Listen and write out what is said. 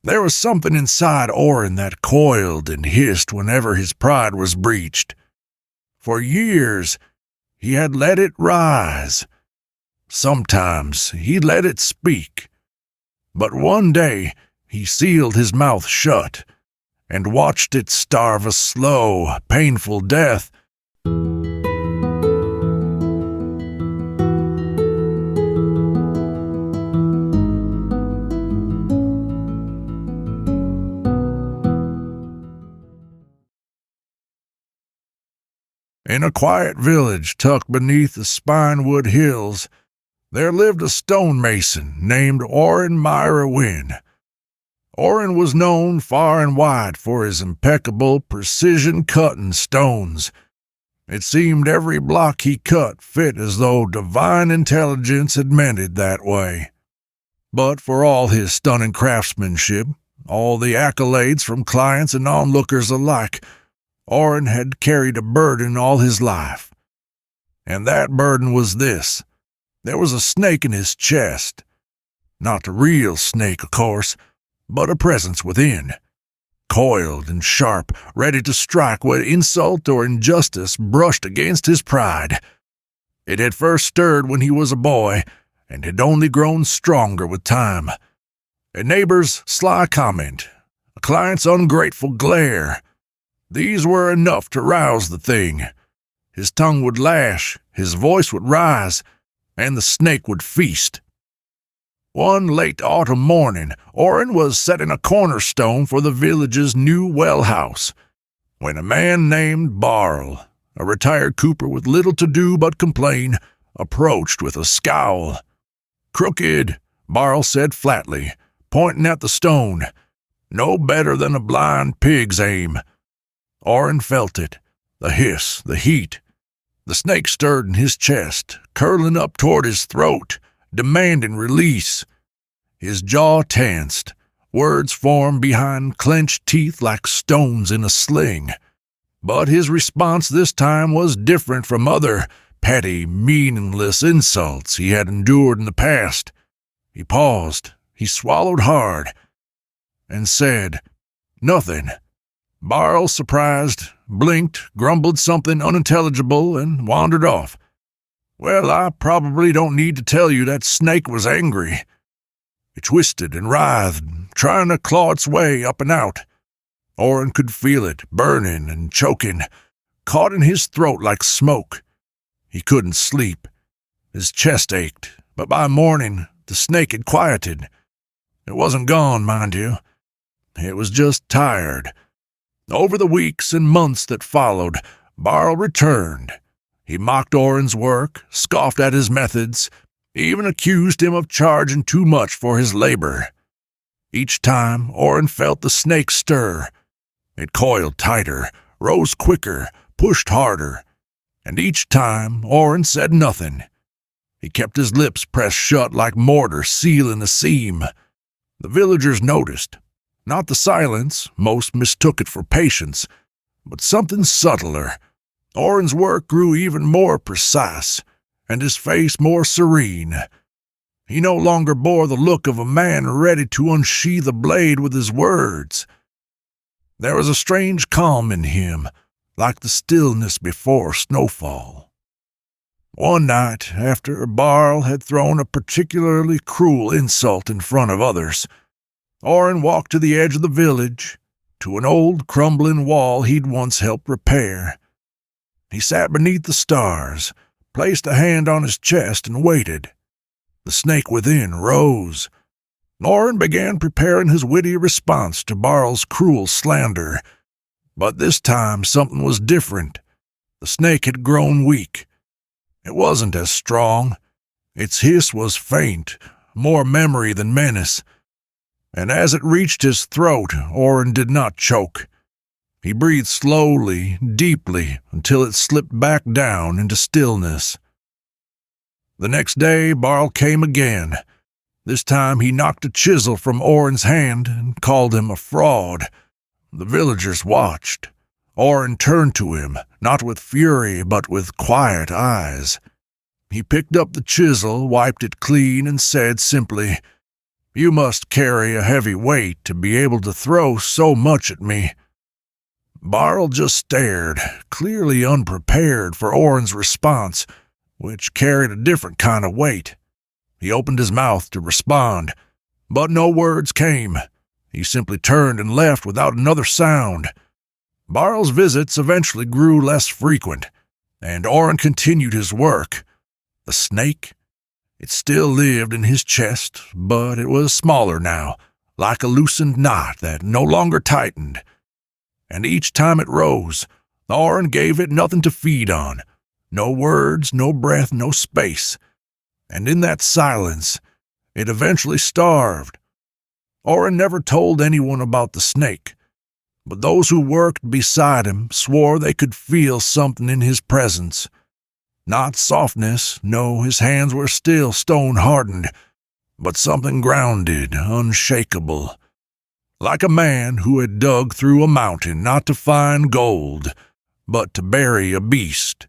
There was something inside Orrin that coiled and hissed whenever his pride was breached. For years, he had let it rise. Sometimes he let it speak. But one day, he sealed his mouth shut and watched it starve a slow, painful death. In a quiet village tucked beneath the Spinewood Hills, there lived a stonemason named Orrin Myra-Wynne. Orrin was known far and wide for his impeccable precision-cutting stones. It seemed every block he cut fit as though divine intelligence had meant it that way. But for all his stunning craftsmanship, all the accolades from clients and onlookers alike, Orrin had carried a burden all his life. And that burden was this. There was a snake in his chest. Not a real snake, of course, but a presence within. Coiled and sharp, ready to strike where insult or injustice brushed against his pride. It had first stirred when he was a boy, and had only grown stronger with time. A neighbor's sly comment, a client's ungrateful glare, these were enough to rouse the thing. His tongue would lash, his voice would rise, and the snake would feast. One late autumn morning, Orrin was setting a cornerstone for the village's new well house, when a man named Barl, a retired cooper with little to do but complain, approached with a scowl. "Crooked," Barl said flatly, pointing at the stone. "No better than a blind pig's aim." Orrin felt it, the hiss, the heat. The snake stirred in his chest, curling up toward his throat, demanding release. His jaw tensed, words formed behind clenched teeth like stones in a sling. But his response this time was different from other petty, meaningless insults he had endured in the past. He paused, he swallowed hard, and said, "Nothing." Barl, surprised, blinked, grumbled something unintelligible, and wandered off. "Well, I probably don't need to tell you that snake was angry. It twisted and writhed, trying to claw its way up and out. Orrin could feel it, burning and choking, caught in his throat like smoke. He couldn't sleep. His chest ached, but by morning the snake had quieted. It wasn't gone, mind you. It was just tired. Over the weeks and months that followed, Barl returned. He mocked Orrin's work, scoffed at his methods, even accused him of charging too much for his labor. Each time, Orrin felt the snake stir. It coiled tighter, rose quicker, pushed harder. And each time, Orrin said nothing. He kept his lips pressed shut like mortar sealing a seam. The villagers noticed. Not the silence, most mistook it for patience, but something subtler. Orrin's work grew even more precise, and his face more serene. He no longer bore the look of a man ready to unsheathe a blade with his words. There was a strange calm in him, like the stillness before snowfall. One night, after Barl had thrown a particularly cruel insult in front of others, Orrin walked to the edge of the village, to an old crumbling wall he'd once helped repair. He sat beneath the stars, placed a hand on his chest, and waited. The snake within rose. Orrin began preparing his witty response to Barl's cruel slander. But this time something was different. The snake had grown weak. It wasn't as strong. Its hiss was faint, more memory than menace. And as it reached his throat, Orrin did not choke. He breathed slowly, deeply, until it slipped back down into stillness. The next day, Barl came again. This time he knocked a chisel from Orrin's hand and called him a fraud. The villagers watched. Orrin turned to him, not with fury, but with quiet eyes. He picked up the chisel, wiped it clean, and said simply, You must carry a heavy weight to be able to throw so much at me." Barl just stared, clearly unprepared for Orin's response, which carried a different kind of weight. He opened his mouth to respond, but no words came. He simply turned and left without another sound. Barl's visits eventually grew less frequent, and Orin continued his work. The snake? It still lived in his chest, but it was smaller now, like a loosened knot that no longer tightened. And each time it rose, Orin gave it nothing to feed on. No words, no breath, no space. And in that silence, it eventually starved. Orin never told anyone about the snake, but those who worked beside him swore they could feel something in his presence. Not softness, no, his hands were still stone-hardened, but something grounded, unshakable. Like a man who had dug through a mountain not to find gold, but to bury a beast.